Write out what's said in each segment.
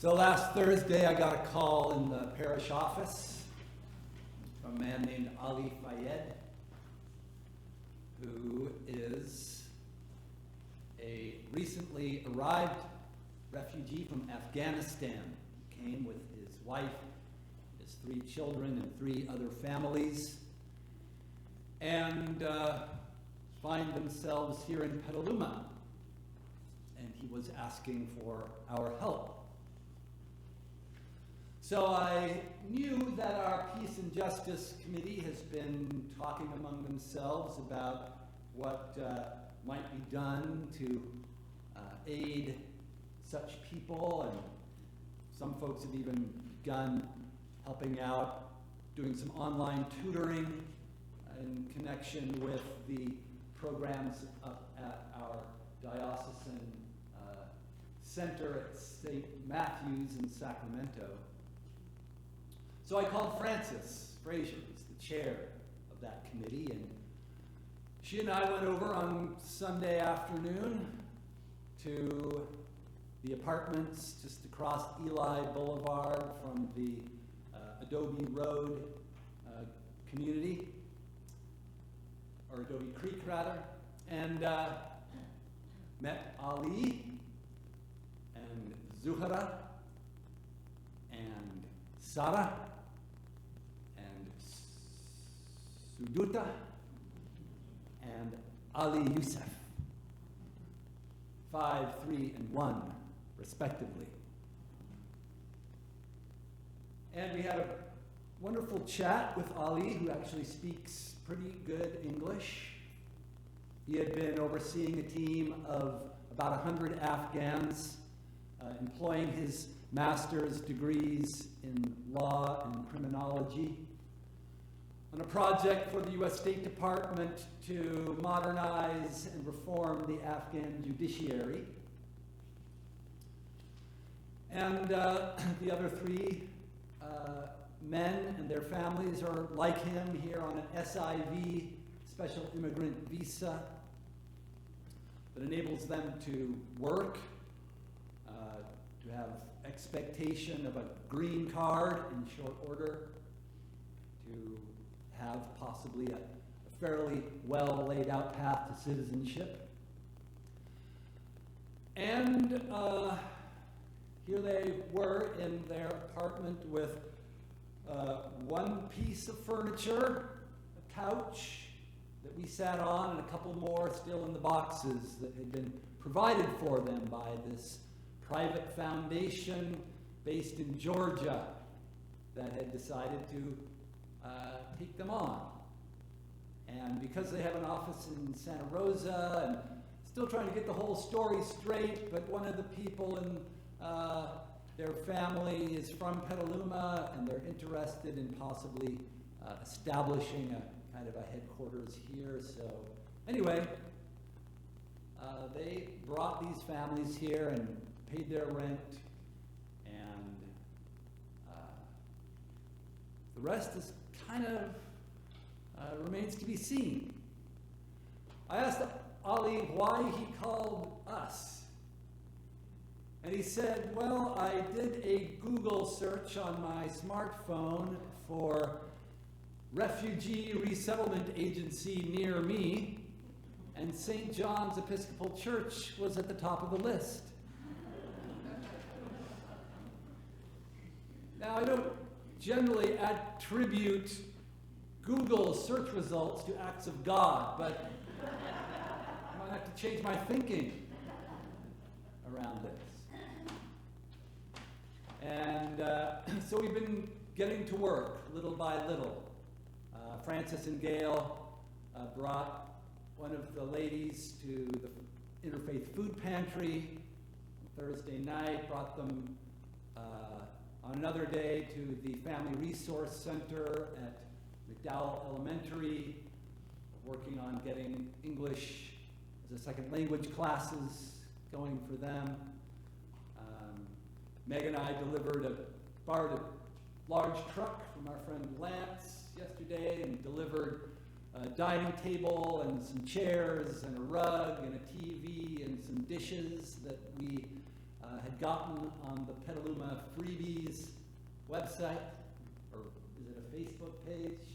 So last Thursday, I got a call in the parish office from a man named Ali Fayed, who is a recently arrived refugee from Afghanistan. He came with his wife, his 3 children, and 3 other families, and find themselves here in Petaluma. And he was asking for our help. So I knew that our Peace and Justice Committee has been talking among themselves about what might be done to aid such people, and some folks have even begun helping out, doing some online tutoring in connection with the programs up at our diocesan center at St. Matthew's in Sacramento. So I called Frances Frazier, who's the chair of that committee, and she and I went over on Sunday afternoon to the apartments just across Eli Boulevard from the Adobe Road community, or Adobe Creek rather, and met Ali and Zuhara and Sarah and Suduta and Ali Youssef, 5, 3, and 1, respectively. And we had a wonderful chat with Ali, who actually speaks pretty good English. He had been overseeing a team of about 100 Afghans, employing his master's degrees in law and criminology on a project for the U.S. State Department to modernize and reform the Afghan judiciary. And the other 3 men and their families are like him here on an SIV, Special Immigrant Visa, that enables them to work, to have expectation of a green card in short order, to have possibly a fairly well laid out path to citizenship. And here they were in their apartment with 1 piece of furniture, a couch that we sat on, and a couple more still in the boxes that had been provided for them by this private foundation based in Georgia that had decided to take them on. And because they have an office in Santa Rosa, and still trying to get the whole story straight, but one of the people in their family is from Petaluma, and they're interested in possibly establishing a kind of a headquarters here. So anyway, they brought these families here and paid their rent, and the rest is kind of remains to be seen. I asked Ali why he called us, and he said, well, I did a Google search on my smartphone for refugee resettlement agency near me, and St. John's Episcopal Church was at the top of the list. Now, I don't generally attribute Google search results to acts of God, but I might have to change my thinking around this. And so we've been getting to work little by little. Frances and Gail brought one of the ladies to the Interfaith Food Pantry Thursday night, brought them on another day to the Family Resource Center at McDowell Elementary, working on getting English as a second language classes going for them. Meg and I borrowed a large truck from our friend Lance yesterday and delivered a dining table and some chairs and a rug and a TV and some dishes that we had gotten on the Petaluma Freebies website, or is it a Facebook page?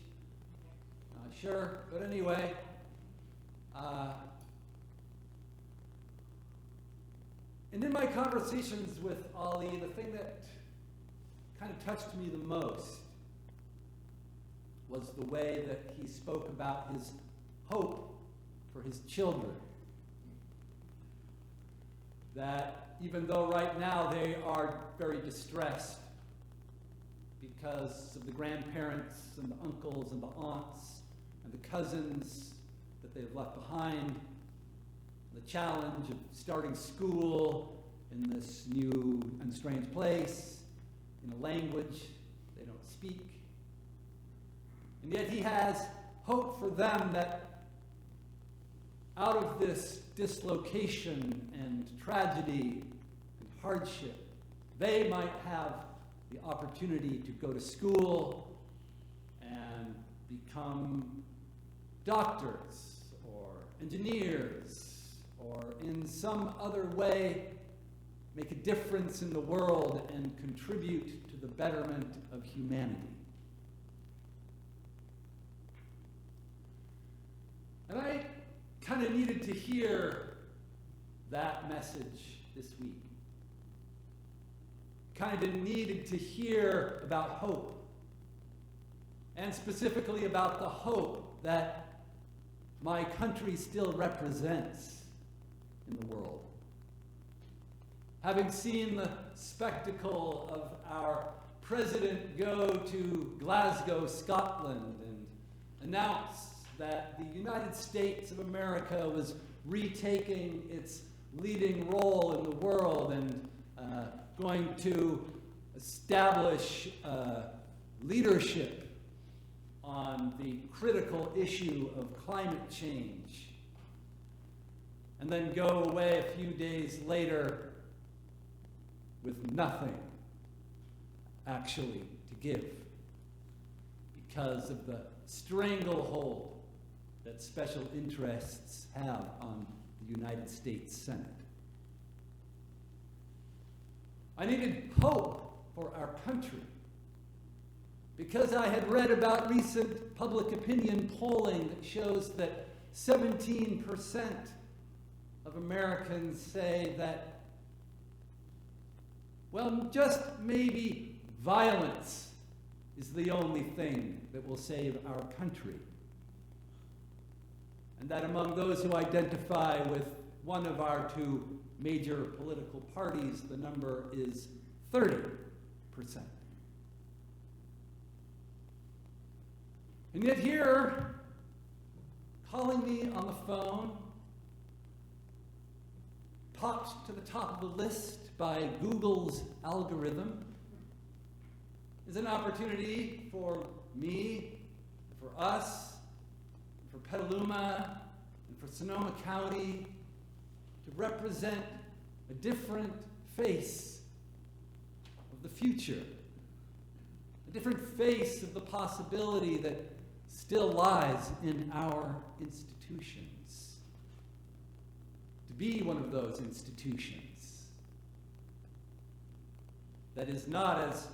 Not sure, but anyway, and in my conversations with Ollie, the thing that kind of touched me the most was the way that he spoke about his hope for his children. That even though right now they are very distressed because of the grandparents and the uncles and the aunts and the cousins that they've left behind, the challenge of starting school in this new and strange place, in a language they don't speak. And yet he has hope for them that out of this dislocation and tragedy and hardship, they might have the opportunity to go to school and become doctors or engineers, or in some other way make a difference in the world and contribute to the betterment of humanity. And I kind of needed to hear that message this week. Kind of needed to hear about hope, and specifically about the hope that my country still represents in the world. Having seen the spectacle of our president go to Glasgow, Scotland, and announce that the United States of America was retaking its leading role in the world and going to establish leadership on the critical issue of climate change, and then go away a few days later with nothing actually to give because of the stranglehold that special interests have on the United States Senate. I needed hope for our country because I had read about recent public opinion polling that shows that 17% of Americans say that, well, just maybe violence is the only thing that will save our country. And that among those who identify with one of our two major political parties, the number is 30%. And yet here, calling me on the phone, popped to the top of the list by Google's algorithm, is an opportunity for me, for us, for Petaluma, and for Sonoma County to represent a different face of the future, a different face of the possibility that still lies in our institutions. To be one of those institutions that is not, as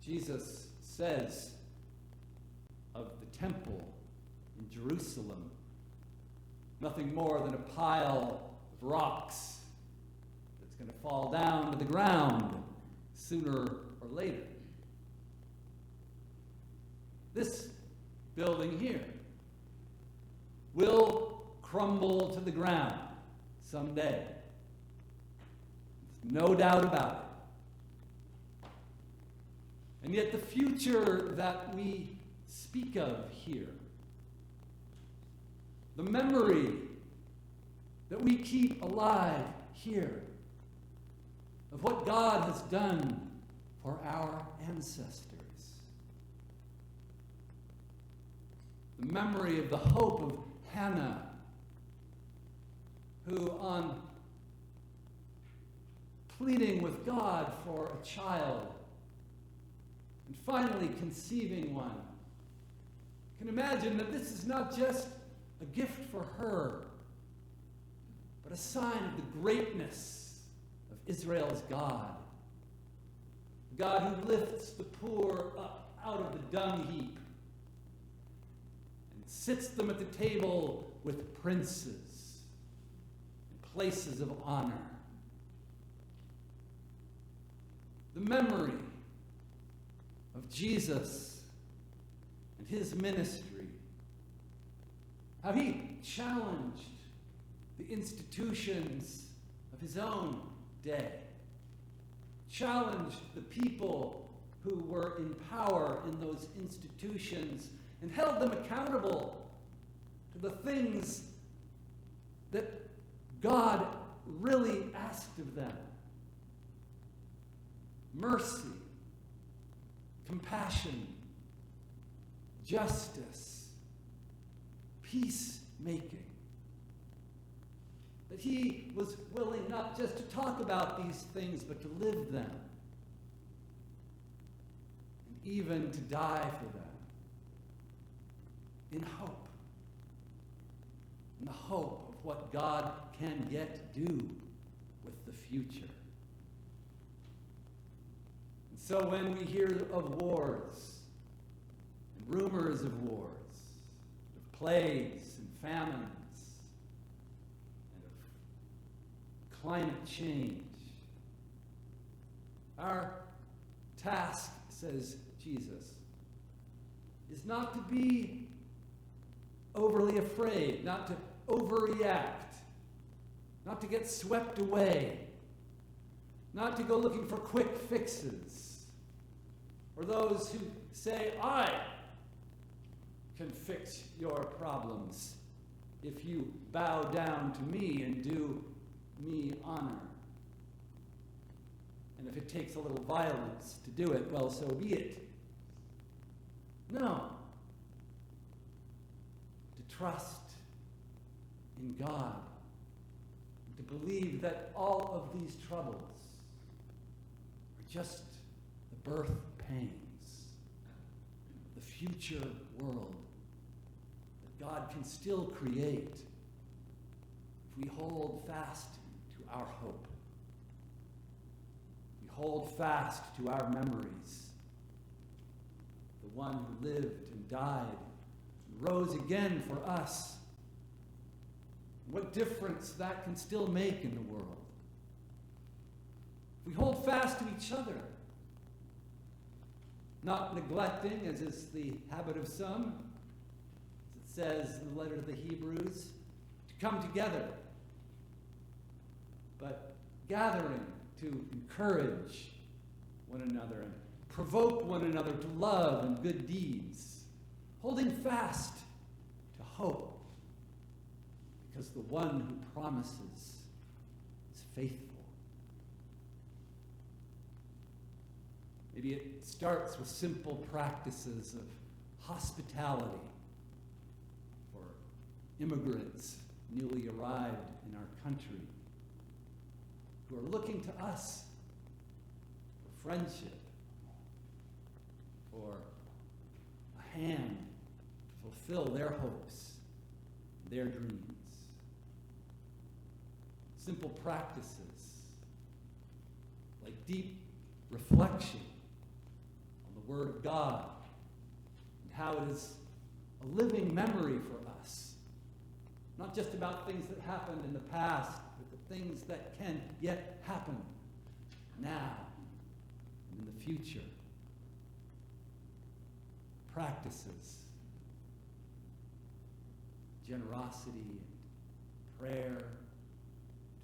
Jesus says of the temple in Jerusalem, nothing more than a pile of rocks that's going to fall down to the ground sooner or later. This building here will crumble to the ground someday. There's no doubt about it. And yet the future that we speak of here, the memory that we keep alive here of what God has done for our ancestors, the memory of the hope of Hannah, who, on pleading with God for a child and finally conceiving one, can imagine that this is not just a gift for her, but a sign of the greatness of Israel's God. God who lifts the poor up out of the dung heap and sits them at the table with princes in places of honor. The memory of Jesus and his ministry, how he challenged the institutions of his own day, challenged the people who were in power in those institutions and held them accountable to the things that God really asked of them. Mercy, compassion, justice, peacemaking. That he was willing not just to talk about these things, but to live them. And even to die for them. In hope. In the hope of what God can yet do with the future. And so when we hear of wars, and rumors of wars, of plagues and famines, climate change. Our task, says Jesus, is not to be overly afraid, not to overreact, not to get swept away, not to go looking for quick fixes, or those who say, I can fix your problems if you bow down to me and do me honor. And if it takes a little violence to do it, well, so be it. No. To trust in God. To believe that all of these troubles are just the birth pangs of the future world that God can still create if we hold fast to our hope. We hold fast to our memories. The one who lived and died and rose again for us. What difference that can still make in the world. We hold fast to each other, not neglecting, as is the habit of some, as it says in the letter to the Hebrews, to come together, but gathering to encourage one another and provoke one another to love and good deeds, holding fast to hope, because the one who promises is faithful. Maybe it starts with simple practices of hospitality for immigrants newly arrived in our country who are looking to us for friendship, for a hand to fulfill their hopes, their dreams. Simple practices like deep reflection on the Word of God and how it is a living memory for us, not just about things that happened in the past, but the things that can yet happen now and in the future. Practices, generosity and prayer,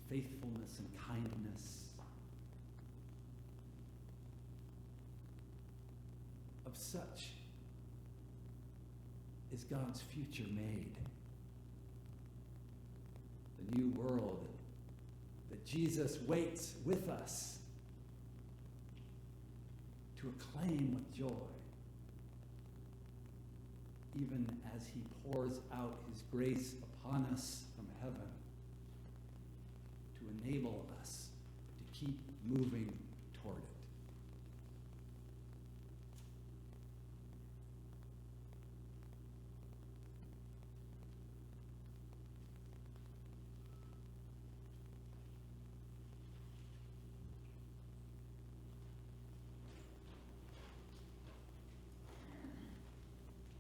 faithfulness and kindness. Of such is God's future made. The new world that Jesus waits with us to acclaim with joy, even as he pours out his grace upon us from heaven to enable us to keep moving